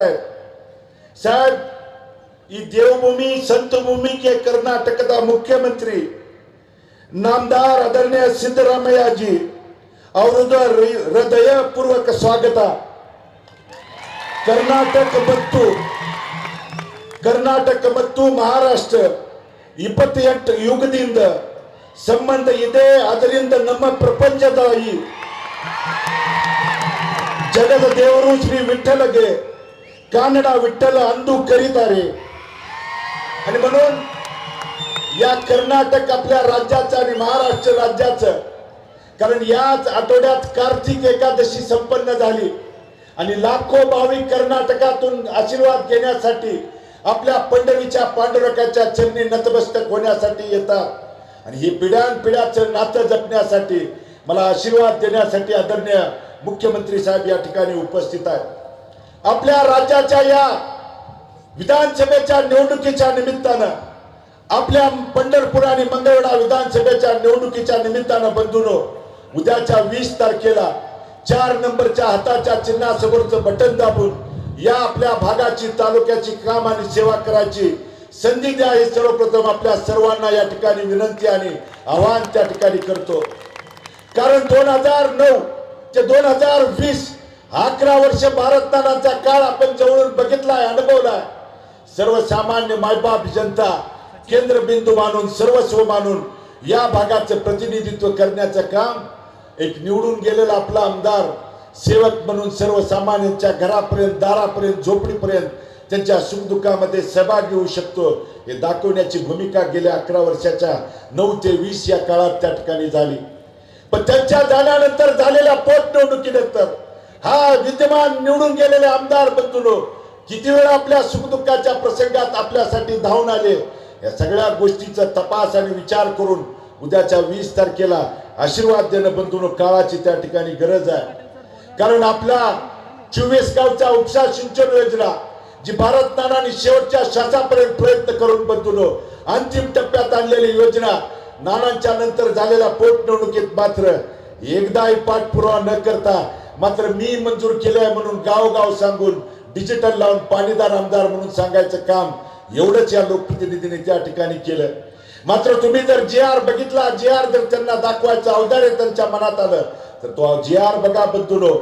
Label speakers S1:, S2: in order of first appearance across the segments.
S1: साहेब ಈ ದೇವಭೂಮಿ ಸಂತಭೂಮಿ के कर्नाटकದ ಮುಖ್ಯಮಂತ್ರಿ नामदार आदरणीय सिद्धरामಯ್ಯ जी ಅವರದು ಹೃದಯಪೂರ್ವಕ ಸ್ವಾಗತ. ಕರ್ನಾಟಕ ಮತ್ತು ಮಹಾರಾಷ್ಟ್ರ 28 ಯುಗದಿಂದ ಸಂಬಂಧ ಇದೆ. ಅದರಿಂದ ನಮ್ಮ ಪ್ರಪಂಚದ ಈ जगद देವರು श्री विठ्ठलಗೆ कानड विठ्ठल अंदू करीतारे. आणि म्हणून या कर्नाटक आपल्या राज्याचं आणि महाराष्ट्र राज्याचं, कारण याच आठवड्यात कार्तिक एकादशी संपन्न झाली आणि लाखो भाविक कर्नाटकातून आशीर्वाद घेण्यासाठी आपल्या पंढरीच्या पांडुरंगाच्या चरणी नतमस्तक होण्यासाठी येतात. आणि ही पिढ्यानपिढ्याचं नातं जपण्यासाठी मला आशीर्वाद देण्यासाठी आदरणीय मुख्यमंत्री साहेब या ठिकाणी उपस्थित आहेत. आपल्या राज्याच्या या विधानसभेच्या निवडणुकीच्या निमित्तानं, आपल्या पंढरपूर आणि मंगळवेढा विधानसभेच्या निवडणुकीच्या निमित्तानं बंधूंनो, उद्याच्या 20 तारखेला 4 नंबरच्या हाताच्या चिन्हासमोरचं बटन दाबून या आपल्या भागाची तालुक्याची काम आणि सेवा करायची संधी द्या. हे सर्वप्रथम आपल्या सर्वांना या ठिकाणी विनंती आणि आवाहन त्या ठिकाणी करतो. कारण 2009 ते 2020 11 वर्ष भारतनानाचा काळ आपण जवळून बघितलाय, अनुभवलाय. सर्वसामान्य मायबाप जनता केंद्रबिंदू मानून, सर्वस्व मानून या भागाचं प्रतिनिधित्व करण्याचं काम एक निवडून गेलेला आपला आमदार सेवक म्हणून सर्वसामान्यांच्या घरापर्यंत, दारापर्यंत, झोपडीपर्यंत त्यांच्या सुखदुःखामध्ये सहभागी होऊ शकतो हे दाखवण्याची भूमिका गेल्या 11 वर्षाच्या 9 ते 20 या काळात त्या ठिकाणी झाली. पण त्यांच्या जाण्यानंतर झालेल्या पोटनिवडणुकीनंतर हा विद्यमान निवडून गेलेले आमदार बंधूंनो किती वेळा आपल्या सुखदुःखाच्या प्रसंगात आपल्यासाठी धावून आले. या सगळ्या गोष्टीचा तपास आणि विचार करून उद्याच्या 20 तारखेला आशीर्वाद देणं बंधूंनो काळाची त्या ठिकाणी गरज आहे. कारण आपला 24 गावचा उपसा सिंचन योजना जी भारतनानांनी शेवटच्या श्वासापर्यंत प्रयत्न करून बंधूंनो अंतिम टप्प्यात आणलेली योजना, नानांच्या नंतर झालेल्या पोटनिवडणुकीत मात्र एकदाही पाठपुरावा न करता मात्र मी मंजूर केले आहे म्हणून गावगाव सांगून डिजिटल लावून पाणीदार आमदार म्हणून सांगायचं काम एवढंच या लोकप्रतिनिधींनी त्या ठिकाणी केलं. मात्र तुम्ही जर JR बघितला, JR जर त्यांना दाखवायचं औदार्य त्यांच्या मनात आलं तर तो JR बघा बंधूंनो,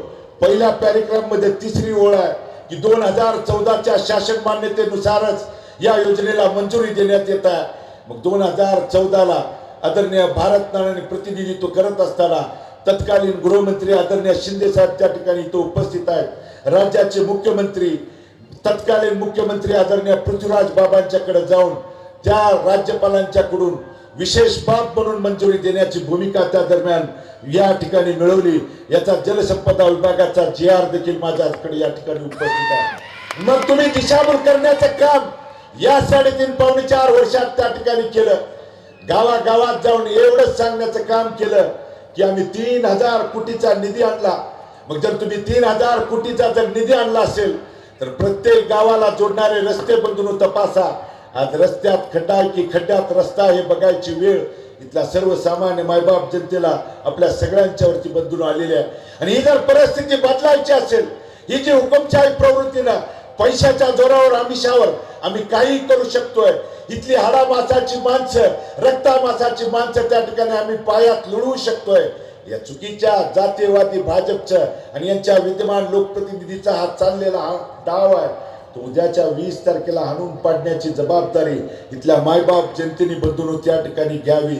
S1: पहिल्या पॅरेग्राफ मध्ये 3री ओळ आहे की 2014च्या शासन मान्यतेनुसारच या योजनेला मंजुरी देण्यात येत आहे. मग 2014ला आदरणीय भारतनानांनी प्रतिनिधित्व करत असताना तत्कालीन गृहमंत्री आदरणीय शिंदे साहेब त्या ठिकाणी इथं उपस्थित आहेत. राज्याचे मुख्यमंत्री, तत्कालीन मुख्यमंत्री आदरणीय पृथ्वीराज बाबांच्याकडे जाऊन त्या राज्यपालांच्याकडून विशेष बाब म्हणून मंजुरी देण्याची भूमिका त्या दरम्यान या ठिकाणी मिळवली. याचा जलसंपदा विभागाचा JR देखील माझ्याकडे या ठिकाणी उपस्थित आहे. मग तुम्ही दिशाभूल करण्याचं काम या 3.5 पावणे 4 वर्षात त्या ठिकाणी केलं. गावागावात जाऊन एवढंच सांगण्याचं काम केलं की आम्ही 3000 कोटीचा निधी आणला. मग जर तुम्ही 3000 कोटीचा जर निधी आणला असेल तर प्रत्येक गावाला जोडणारे रस्ते बंधूंनो तपासा. आज रस्त्यात खड्डा आहे की खड्ड्यात रस्ता हे बघायची वेळ इथल्या सर्वसामान्य मायबाप जनतेला आपल्या सगळ्यांच्यावरती बंधून आलेली आहे. आणि ही जर परिस्थिती बदलायची असेल, ही जी हुकुमशाही प्रवृत्तीनं पैशाच्या जोरावर आमिषावर आम्ही काही करू शकतोय, इथली हाडामासाची माणसं, रक्तामासाची माणसं त्या ठिकाणी आम्ही पायात लढवू शकतोय, या चुकीच्या जातीयवादी भाजपचं आणि यांच्या विद्यमान लोकप्रतिनिधीचा हा चाललेला हा डाव आहे. तो उद्याच्या 20 तारखेला हाणून पाडण्याची जबाबदारी इथल्या मायबाप जनतेने बंधूंनो त्या ठिकाणी घ्यावी.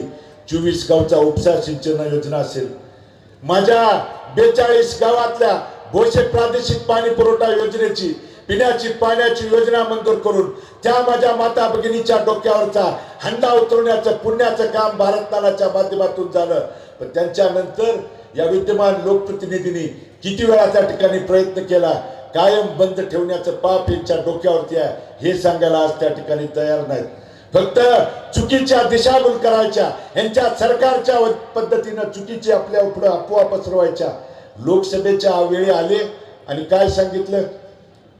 S1: 24 गावचा उपसा सिंचन योजना असेल, माझ्या 42 गावातल्या भोसे प्रादेशिक पाणी पुरवठा योजनेची पिण्याची पाण्याची योजना मंजूर करून त्या माझ्या माता भगिनीच्या डोक्यावरचा हंडा उतरवण्याचं पुण्याचं काम भारतनानाच्या माध्यमातून झालं. पण त्यांच्यानंतर या विद्यमान लोकप्रतिनिधींनी किती वेळा त्या ठिकाणी प्रयत्न केला, कायम बंद ठेवण्याचं पाप यांच्या डोक्यावरती आहे हे सांगायला आज त्या ठिकाणी तयार नाहीत. फक्त चुकीच्या दिशाभूल करायच्या, यांच्या सरकारच्या पद्धतीनं चुकीची आपल्या पुढे अफवा पसरवायच्या. लोकसभेच्या वेळी आले आणि काय सांगितलं,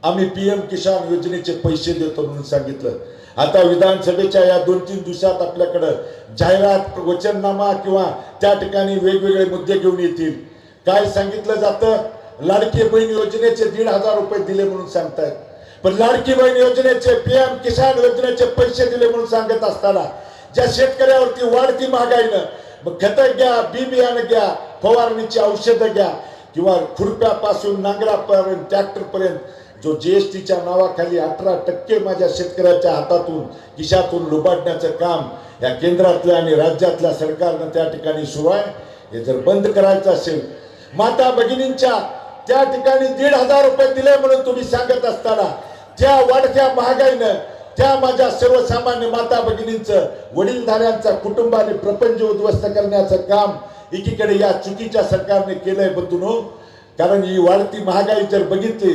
S1: आम्ही PM किसान योजनेचे पैसे देतो म्हणून सांगितलं. आता विधानसभेच्या या 2-3 दिवसात आपल्याकडे जाहिरात, वचननामा किंवा त्या ठिकाणी वेगवेगळे मुद्दे घेऊन येतील. काय सांगितलं जातं, लाडकी बहीण योजनेचे 1,500 रुपये दिले म्हणून सांगतायत. पण लाडकी बहीण योजनेचे PM किसान योजनेचे पैसे दिले म्हणून सांगत असताना ज्या शेतकऱ्यावरती वाढती महागाईनं मग खतं घ्या, बी बियाणं घ्या, फवारणीची औषधं घ्या किंवा खुरप्यापासून नांगरापर्यंत ट्रॅक्टरपर्यंत जो GSTच्या नावाखाली 18% माझ्या शेतकऱ्याच्या हातातून खिशातून लुबाडण्याचं काम या केंद्रातल्या आणि राज्यातल्या सरकारनं त्या ठिकाणी सुरू आहे. हे जर बंद करायचं असेल, माता भगिनींच्या त्या ठिकाणी 1,500 रुपये दिले म्हणून तुम्ही सांगत असताना त्या वाढत्या महागाईनं त्या माझ्या सर्वसामान्य माता भगिनींचं वडीलधाऱ्यांचा कुटुंबाने प्रपंच उद्ध्वस्त करण्याचं काम एकीकडे या चुकीच्या सरकारने केलंय बंधूंनो. कारण ही वाढती महागाई जर बघितली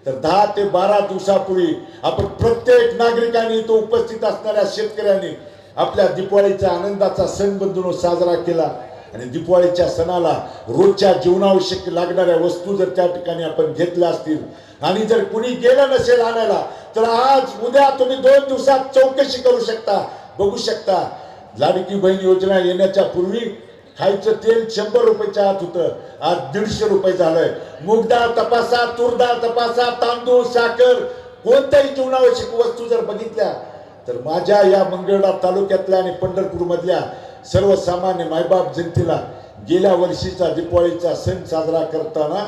S1: तर 10 ते 12 दिवसापूर्वी आपण प्रत्येक नागरिकांनी इथं उपस्थित असणाऱ्या शेतकऱ्यांनी आपल्या दिवाळीचा आनंदाचा सण बंधूंनो साजरा केला. आणि दिवाळीच्या सणाला रोजच्या जीवनावश्यक लागणाऱ्या वस्तू जर त्या ठिकाणी आपण घेतल्या असतील आणि जर कुणी गेलं नसेल आणायला तर आज उद्या तुम्ही 2 दिवसात चौकशी करू शकता, बघू शकता. लाडकी बहीण योजना येण्याच्या पूर्वी खायचं तेल 100 रुपयाच्या आत होतं, आज 150 रुपये झालंय. मूग डाळ तपासा, तूर डाळ तपासा, तांदूळ, साखर, कोणत्याही जीवनावश्यक वस्तू जर बघितल्या तर माझ्या या मंगळवेढा तालुक्यातल्या आणि पंढरपूर मधल्या सर्वसामान्य मायबाप जनतेला गेल्या वर्षीचा दिवाळीचा सण साजरा करताना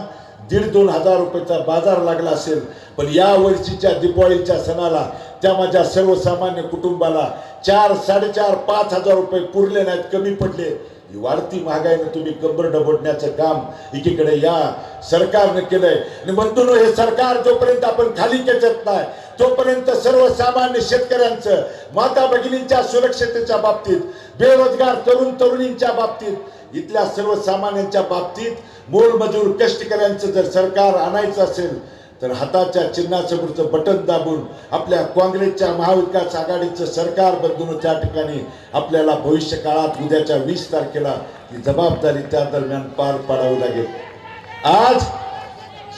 S1: 1,500-2 हजार रुपयाचा बाजार लागला असेल, पण या वर्षीच्या दिवाळीच्या सणाला त्या माझ्या सर्वसामान्य कुटुंबाला 4-4.5-5 हजार रुपये पुरले नाहीत, कमी पडले. ही वाढती महागाईनं तुम्ही कंबर डबडण्याचं काम एकीकडे या सरकारनं केलंय. आणि बंधूंनो, हे सरकार जोपर्यंत आपण खाली खेचत नाही तोपर्यंत सर्वसामान्य शेतकऱ्यांचं, माता भगिनींच्या सुरक्षतेच्या बाबतीत, बेरोजगार तरुण तरुणींच्या बाबतीत, इथल्या सर्वसामान्यांच्या बाबतीत, मोलमजूर कष्टकऱ्यांचं जर सरकार आणायचं असेल तर हाताच्या चिन्हासमोरचं बटन दाबून आपल्या काँग्रेसच्या महाविकास आघाडीचं सरकार बदलून त्या ठिकाणी आपल्याला भविष्य काळात उद्याच्या 20 तारखेला ही जबाबदारी त्या दरम्यान पार पाडावी लागेल. आज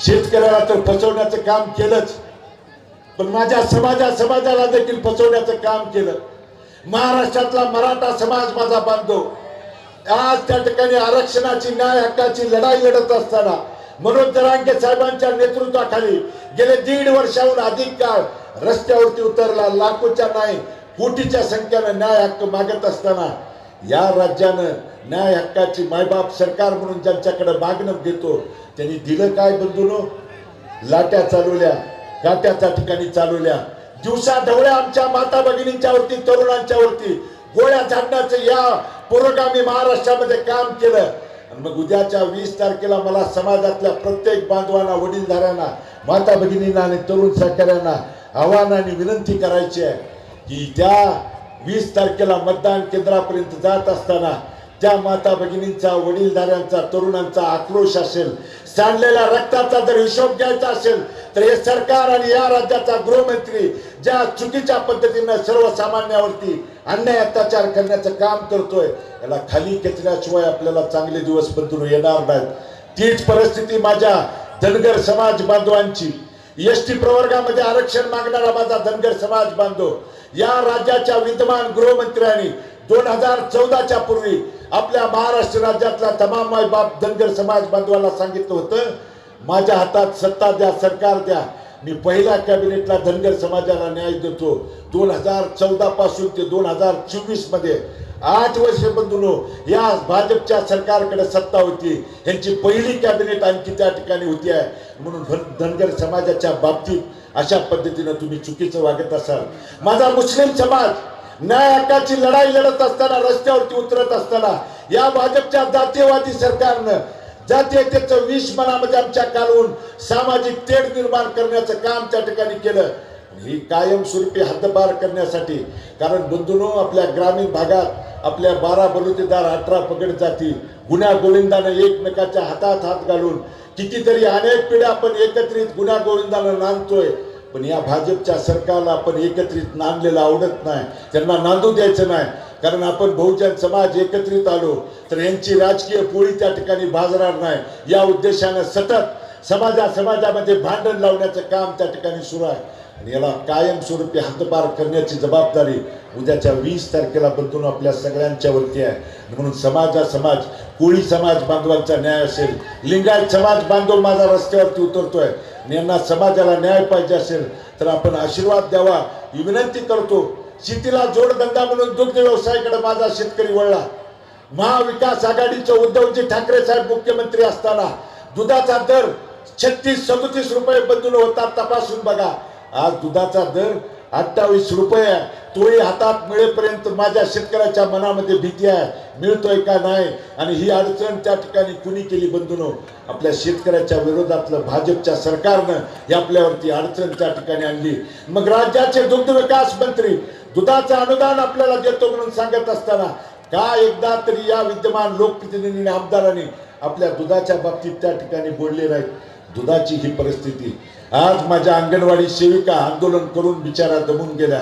S1: शेतकऱ्याला तर फसवण्याचं काम केलंच, पण माझ्या समाजाला देखील फसवण्याचं काम केलं. महाराष्ट्रातला मराठा समाज माझा बांधव आज त्या ठिकाणी आरक्षणाची, न्याय हक्काची लढाई लढत असताना मनोज जरांगे साहेबांच्या नेतृत्वाखाली गेले 1.5 वर्षाहून अधिक काळ रस्त्यावरती उतरला. लाखोच्या नाही कोटीच्या संख्येनं न्याय हक्क मागत असताना या राज्यानं न्याय हक्काची मायबाप सरकार म्हणून ज्यांच्याकडे मागणं घेतो त्यांनी दिलं काय बंधूनो? लाट्या चालवल्या, काट्या त्या ठिकाणी चालवल्या, दिवसा ढवळ्या आमच्या माता भगिनींच्या वरती, तरुणांच्या वरती गोळ्या झाडण्याचं या पुरोगामी महाराष्ट्रामध्ये काम केलं. आणि मग उद्याच्या 20 तारखेला मला समाजातल्या प्रत्येक बांधवांना, वडीलधाऱ्यांना, माता भगिनींना आणि तरुण सहकाऱ्यांना आव्हान आणि विनंती करायची आहे की त्या 20 तारखेला मतदान केंद्रापर्यंत जात असताना त्या माता भगिनींचा, वडीलधाऱ्यांचा, तरुणांचा आक्रोश असेल, सांडलेल्या रक्ताचा जर हिशोब घ्यायचा असेल तर हे सरकार आणि या राज्याचा गृहमंत्री ज्या चुकीच्या पद्धतीनं सर्वसामान्यावरती अन्याय अत्याचार करण्याचं काम करतोय याला खाली खेचण्याशिवाय आपल्याला चांगले दिवस बदलून येणार नाहीत. तीच परिस्थिती माझ्या धनगर समाज बांधवांची, ST प्रवर्गामध्ये आरक्षण मागणारा माझा धनगर समाज बांधव, या राज्याच्या विद्यमान गृहमंत्र्यांनी 2014च्या पूर्वी आपल्या महाराष्ट्र राज्यातल्या तमाम मायबाप धनगर समाज बांधवाला सांगितलं होतं, माझ्या हातात सत्ता द्या, सरकार द्या, मी पहिल्या कॅबिनेटला धनगर समाजाला न्याय देतो. 2014 पासून ते 2024 मध्ये 8 वर्ष बंधूंनो या भाजपच्या सरकारकडे सत्ता होती, यांची पहिली कॅबिनेट आणखी त्या ठिकाणी होती आहे. म्हणून धनगर समाजाच्या बाबतीत अशा पद्धतीनं तुम्ही चुकीचं वागत असाल. माझा मुस्लिम समाज न्याय हक्काची लढाई लढत असताना, रस्त्यावरती उतरत असताना या भाजपच्या जातीयवादी सरकारनं जातीयतेचं विष मनामध्ये आमच्या कालवून सामाजिक तेढ निर्माण करण्याचं काम त्या ठिकाणी केलं. ही कायमस्वरूपी हद्दपार करण्यासाठी, कारण बंधूंनो आपल्या ग्रामीण भागात आपल्या 12 बलुतेदार, 18 पगड जाती गुन्हा गोविंदानं एकमेकाच्या हातात हात घालून कितीतरी अनेक पिढ्या आपण एकत्रित गुन्हा गोविंदानं नांदतोय. पण या भाजपच्या सरकारला आपण एकत्रित नांदलेलं आवडत नाही, त्यांना नांदू द्यायचं नाही. कारण आपण बहुजन समाज एकत्रित आलो तर यांची राजकीय पोळी त्या ठिकाणी भाजणार नाही. या उद्देशानं सतत समाजामध्ये भांडण लावण्याचं काम त्या ठिकाणी सुरू आहे. आणि याला कायमस्वरूपी हद्दपार करण्याची जबाबदारी उद्याच्या 20 तारखेला बंधून आपल्या सगळ्यांच्या वरती आहे. म्हणून समाज, कोळी समाज बांधवांचा न्याय असेल, लिंगायत समाज बांधव माझा रस्त्यावरती उतरतोय, यांना समाजाला न्याय पाहिजे असेल तर आपण आशीर्वाद द्यावा ही विनंती करतो. शेतीला जोडधंदा म्हणून दुग्ध व्यवसायाकडे माझा शेतकरी वळला. महाविकास आघाडीचे उद्धवजी ठाकरे साहेब मुख्यमंत्री असताना दुधाचा दर 36-37 रुपये बंधून होता. तपासून बघा, आज दुधाचा दर 28 रुपये आहे. तोही हातात मिळेपर्यंत माझ्या शेतकऱ्याच्या मनामध्ये भीती आहे, मिळतोय का नाही. आणि ही अडचण त्या ठिकाणी कुणी केली बंधूनो? आपल्या शेतकऱ्याच्या विरोधातलं भाजपच्या सरकारनं ही आपल्यावरती अडचण त्या ठिकाणी आणली. मग राज्याचे दुग्ध विकास मंत्री दुधाचं अनुदान आपल्याला देतो म्हणून सांगत असताना का एकदा तरी या विद्यमान लोकप्रतिनिधींनी आमदारांनी आपल्या दुधाच्या बाबतीत त्या ठिकाणी बोलले नाहीत? दुधाची ही परिस्थिती. आज माझ्या अंगणवाडी सेविका आंदोलन करून बिचारा दमून गेल्या.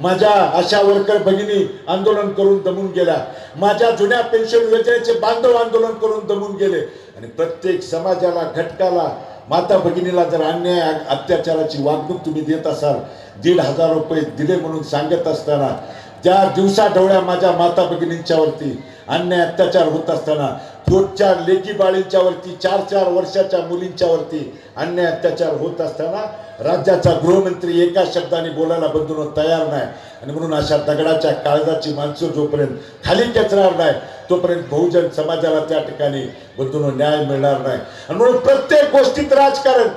S1: माझ्या आशा वर्कर भगिनी आंदोलन करून दमून गेल्या. माझ्या जुन्या पेन्शन योजनेचे बांधव आंदोलन करून दमून गेले. आणि प्रत्येक समाजाला, घटकाला, माता भगिनीला जर अन्याय अत्याचाराची वागणूक तुम्ही देत असाल, 1,500 रुपये दिले म्हणून सांगत असताना, त्या दिवसाढवळ्या माझ्या माता भगिनींच्या वरती अन्याय अत्याचार होत असताना, पोटच्या लेकी बाळींच्या वरती, 4-4 वर्षाच्या मुलींच्या वरती अन्याय अत्याचार होत असताना राज्याचा गृहमंत्री एका शब्दाने बोलायला बंधून तयार नाही. आणि म्हणून अशा दगडाच्या काळजाची माणसं जोपर्यंत खाली खेचणार नाही तोपर्यंत बहुजन समाजाला त्या ठिकाणी बंधून न्याय मिळणार नाही. आणि म्हणून प्रत्येक गोष्टीत राजकारण.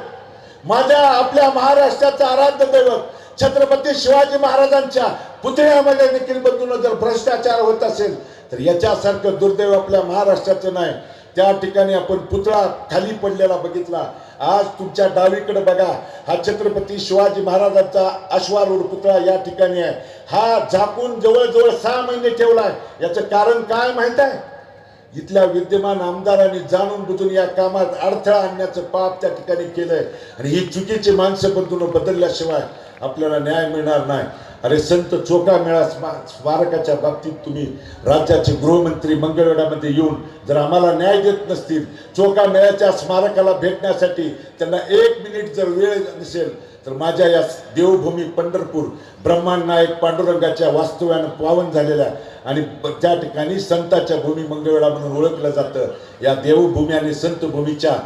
S1: माझ्या आपल्या महाराष्ट्राचा आराध्य दैवत छत्रपती शिवाजी महाराजांच्या पुतळ्यामध्ये देखील बंधून जर भ्रष्टाचार होत असेल तर याच्यासारखं दुर्दैव आपल्या महाराष्ट्राचं नाही. त्या ठिकाणी आपण पुतळा खाली पडलेला बघितला. आज तुमच्या डावीकडे बघा, हा छत्रपती शिवाजी महाराजांचा अश्वारूढ पुतळा या ठिकाणी आहे. हा झाकून जवळजवळ 6 महिने ठेवलाय. याचं कारण काय माहित आहे? इथल्या विद्यमान आमदारांनी जाणून बुजून या कामात अडथळा आणण्याचं पाप त्या ठिकाणी केलंय. आणि ही चुकीची माणसं बंधून बदलल्याशिवाय आपल्याला न्याय मिळणार नाही. अरे संत चोखामेळा स्मारकाच्या बाबतीत तुम्ही राज्याचे गृहमंत्री मंगळवेढ्यामध्ये येऊन जर आम्हाला न्याय देत नसतील, चोखामेळ्याच्या स्मारकाला भेटण्यासाठी त्यांना 1 मिनिट जर वेळ नसेल, तर माझ्या या देवभूमी पंढरपूर ब्रह्मांड नायक पांडुरंगाच्या वास्तव्यानं पावन झालेल्या आणि त्या ठिकाणी संताच्या भूमी मंगळवेढा म्हणून ओळखलं जातं, या देवभूमी आणि संतभूमीच्या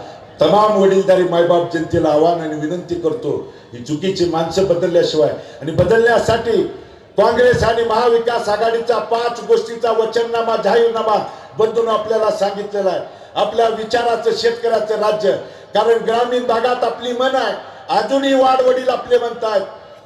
S1: तमाम वडीलधारी मायबाप जनतेला आव्हान आणि विनंती करतो, ही चुकीची माणसं बदलल्याशिवाय आणि बदलण्यासाठी काँग्रेस आणि महाविकास आघाडीचा 5 गोष्टीचा वचननामा, जाहीरनामा बंधून आपल्याला सांगितलेला आहे. आपल्या विचाराचं शेतकऱ्याचं राज्य. कारण ग्रामीण भागात आपली मन आहे, अजूनही वाडवडील आपले म्हणतात,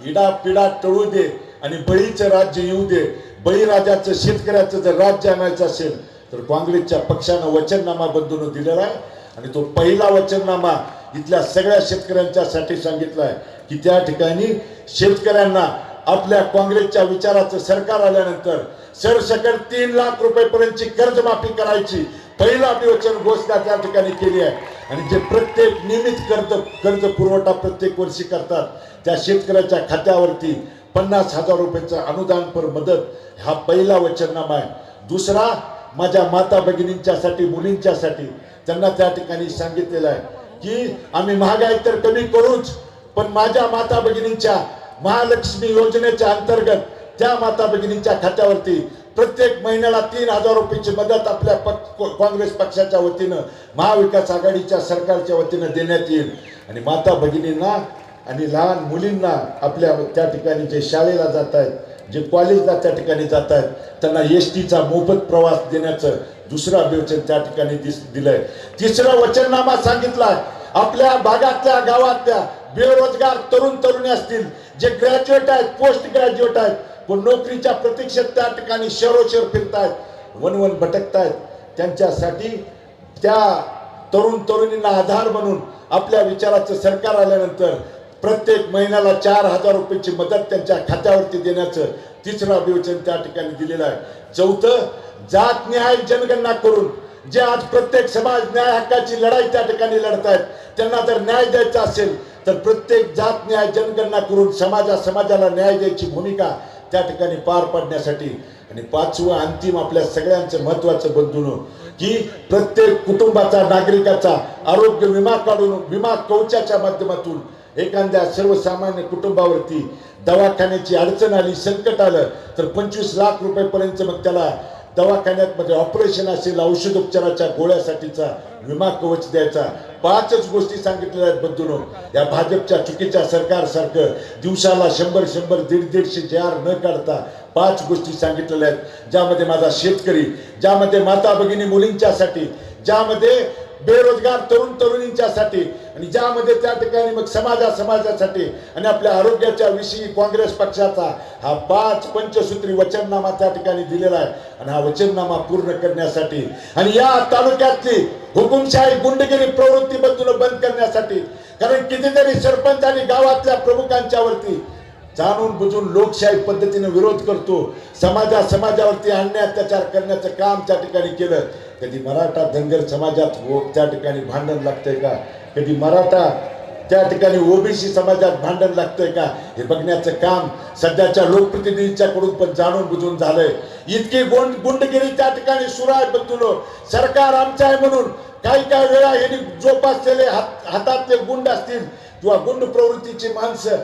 S1: इडा पिडा टळू दे आणि बळीचं राज्य येऊ दे. बळीराजाचं शेतकऱ्याचं जर राज्य आणायचं असेल तर काँग्रेसच्या पक्षानं वचननामा बंधून दिलेला आहे. आणि तो पहिला वचननामा इथल्या सगळ्या शेतकऱ्यांच्यासाठी सांगितला आहे की त्या ठिकाणी शेतकऱ्यांना आपल्या काँग्रेसच्या विचाराचं सरकार आल्यानंतर सरसकट 3 लाख रुपयेपर्यंतची कर्जमाफी करायची पहिला वचन घोषणा त्या ठिकाणी केली आहे. आणि जे प्रत्येक नियमित कर्ज पुरवठा प्रत्येक वर्षी करतात त्या शेतकऱ्याच्या खात्यावरती 50,000 रुपयाचं अनुदानपर मदत हा पहिला वचननामा आहे. दुसरा, माझ्या माता भगिनींच्यासाठी, मुलींच्यासाठी त्यांना त्या ठिकाणी सांगितलेलं आहे की आम्ही महागाई तर कमी करूच, पण माझ्या माता भगिनींच्या महालक्ष्मी योजनेच्या अंतर्गत त्या माता भगिनींच्या खात्यावरती प्रत्येक महिन्याला 3,000 रुपयाची मदत आपल्या काँग्रेस पक्षाच्या वतीनं, महाविकास आघाडीच्या सरकारच्या वतीनं देण्यात येईल. आणि माता भगिनींना आणि लहान मुलींना आपल्या त्या ठिकाणी जे शाळेला जात आहेत, जे कॉलेजला त्या ठिकाणी जात आहेत, त्यांना एसटीचा मोफत प्रवास देण्याचं दुसरा वचन त्या ठिकाणी दिलंय. तिसरा वचननामा सांगितलाय आपल्या भागातल्या, गावातल्या बेरोजगार तरुण तरुणी असतील, जे ग्रॅज्युएट आहेत, पोस्ट ग्रॅज्युएट आहेत, पण नोकरीच्या प्रतीक्षेत त्या ठिकाणी शहरोशहर फिरतायत, वनवन भटकतायत, त्यांच्यासाठी त्या तरुण तरुणींना आधार म्हणून आपल्या विचाराचं सरकार आल्यानंतर प्रत्येक महिन्याला 4,000 रुपयाची मदत त्यांच्या खात्यावरती देण्याचं तिसरं अभिवचन त्या ठिकाणी दिलेलं आहे. चौथं, जात न्याय जनगणना करून जे आज प्रत्येक समाज न्याय हक्काची लढाई त्या ठिकाणी लढतायत, त्यांना जर न्याय द्यायचा असेल तर प्रत्येक जात न्याय जनगणना करून समाजाला न्याय द्यायची भूमिका त्या ठिकाणी पार पाडण्यासाठी. आणि 5वं अंतिम आपल्या सगळ्यांचं महत्वाचं बंधून की प्रत्येक कुटुंबाचा, नागरिकाचा आरोग्य विमा काढून, विमा कवचाच्या माध्यमातून एखाद्या सर्वसामान्य कुटुंबावरती दवाखान्याची अडचण आली, संकट आलं तर 25 लाख रुपयेपर्यंत मग त्याला दवाखान्यात मध्ये ऑपरेशन असेल, औषधोपचाराच्या गोळ्यासाठीचा विमा कवच द्यायचा. पाचच गोष्टी सांगितलेल्या आहेत बंधूंनो. या भाजपच्या चुकीच्या सरकारसारखं दिवसाला 100 150 जार न काढता 5 गोष्टी सांगितलेल्या आहेत, ज्यामध्ये माझा शेतकरी, ज्यामध्ये माता भगिनी मुलींच्यासाठी, ज्यामध्ये बेरोजगार तरुण तरुणींच्यासाठी, आणि ज्यामध्ये त्या ठिकाणी मग समाजासाठी आणि आपल्या आरोग्याच्या विषयी काँग्रेस पक्षाचा हा 5 पंचसूत्री वचननामा त्या ठिकाणी दिलेला आहे. आणि हा वचननामा पूर्ण करण्यासाठी आणि या तालुक्यातली हुकुमशाही गुंडगिरी प्रवृत्ती बंद करण्यासाठी, कारण कितीतरी सरपंच आणि गावातल्या प्रमुखांच्या वरती जाणून बुजून लोकशाही पद्धतीने विरोध करतो, समाजावरती अन्याय अत्याचार करण्याचं काम त्या ठिकाणी केलं. कधी मराठा धनगर समाजात त्या ठिकाणी भांडण लागतंय का? कधी मराठा त्या ठिकाणी ओबीसी समाजात भांडण लागतंय का? हे बघण्याचं काम सध्याच्या लोकप्रतिनिधींच्याकडून पण जाणून बुजून झालंय. इतकी गुंडगिरी त्या ठिकाणी सुरू आहे. बंधूंनो, सरकार आमचं आहे म्हणून काही वेळा यांनी जोपासलेले हातातले गुंड असतील किंवा गुंड प्रवृत्तीची माणसं,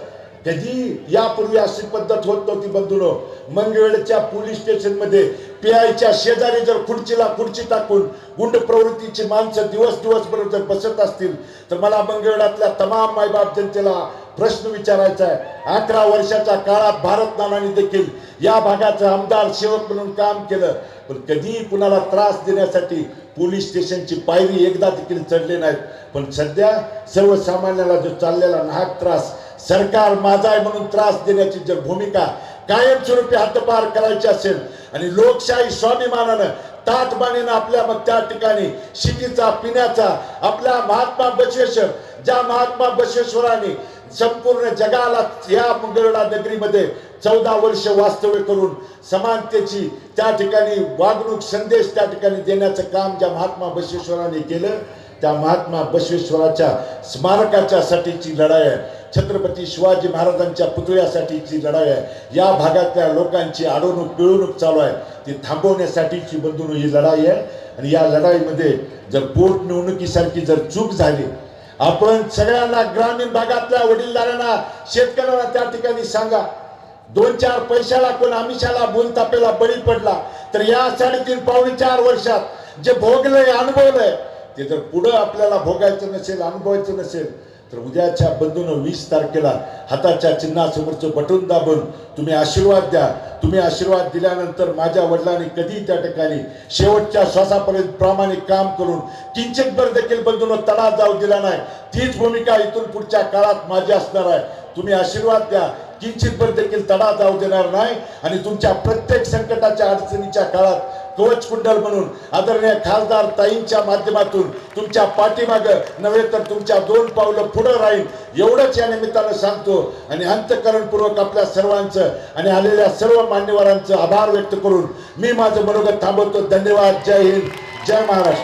S1: कधी यापूर्वी अशी पद्धत होत नव्हती बंधूंनो. मंगळवेढच्या पोलीस स्टेशन मध्ये पीआयच्या शेजारी जर खुर्ची टाकून गुंड प्रवृत्तीची माणसं दिवसभर जर बसत असतील तर मला मंगळवेढ्यातल्या तमाम मायबाप जनतेला प्रश्न विचारायचा आहे. 11 वर्षाच्या काळात भारत नानांनी देखील या भागाचं आमदार सेवक म्हणून काम केलं, पण कधी कुणाला त्रास देण्यासाठी पोलीस स्टेशनची पायरी एकदा देखील चढले नाहीत. पण सध्या सर्वसामान्याला जो चाललेला नाहक त्रास, सरकार माझा आहे म्हणून त्रास देण्याची जर भूमिका कायमस्वरूपी हद्दपार करायची असेल आणि लोकशाही स्वाभिमानानं ताटमानेनं आपल्या मग त्या ठिकाणी शिटीचा पिण्याचा आपल्या महात्मा बसवेश्वर, ज्या महात्मा बसवेश्वरांनी संपूर्ण जगाला या मंगळवेढा नगरीमध्ये 14 वर्ष वास्तव्य करून समानतेची त्या ठिकाणी वागणूक संदेश त्या ठिकाणी देण्याचं काम ज्या महात्मा बसवेश्वरांनी केलं, त्या महात्मा बसवेश्वराच्या स्मारकाच्या साठीची लढाई आहे. छत्रपती शिवाजी महाराजांच्या पुतळ्यासाठीची लढाई आहे. या भागातल्या लोकांची अडवणूक पिळवणूक चालू आहे, ती थांबवण्यासाठीची बंधूंनो ही लढाई आहे. आणि या लढाईमध्ये जर पोटनिवडणुकीसारखी जर चूक झाली, आपण सगळ्यांना ग्रामीण भागातल्या वडीलधाऱ्यांना शेतकऱ्यांना त्या ठिकाणी सांगा, 2-4 पैशाला कोण आमिषाला बोलतापेला बळी पडला तर या 3.5 पावणे 4 वर्षात जे भोगलंय अनुभवलंय ते जर पुढं आपल्याला भोगायचं नसेल, अनुभवायचं नसेल, तर उद्याच्या बंधूंनो 20 तारखेला हाताच्या चिन्हासमोरचं बटन दाबून तुम्ही आशीर्वाद द्या. तुम्ही आशीर्वाद दिल्यानंतर माझ्या वडिलांनी कधी त्या ठिकाणी शेवटच्या श्वासापर्यंत प्रामाणिक काम करून किंचितभर देखील बंधूंनो तडा जाऊ दिला नाही. तीच भूमिका इथून पुढच्या काळात माझी असणार आहे. तुम्ही आशीर्वाद द्या, किंचितभर देखील तडा जाऊ देणार नाही. आणि तुमच्या प्रत्येक संकटाच्या अडचणीच्या काळात कवच कुंडल म्हणून आदरणीय खासदार ताईंच्या माध्यमातून तुमच्या पाठीमागं नव्हे तर तुमच्या 2 पावलं पुढे राहील, एवढंच या निमित्तानं सांगतो. आणि अंतःकरणपूर्वक आपल्या सर्वांचं आणि आलेल्या सर्व मान्यवरांचं आभार व्यक्त करून मी माझं मनोगत थांबवतो. धन्यवाद. जय हिंद, जय महाराष्ट्र.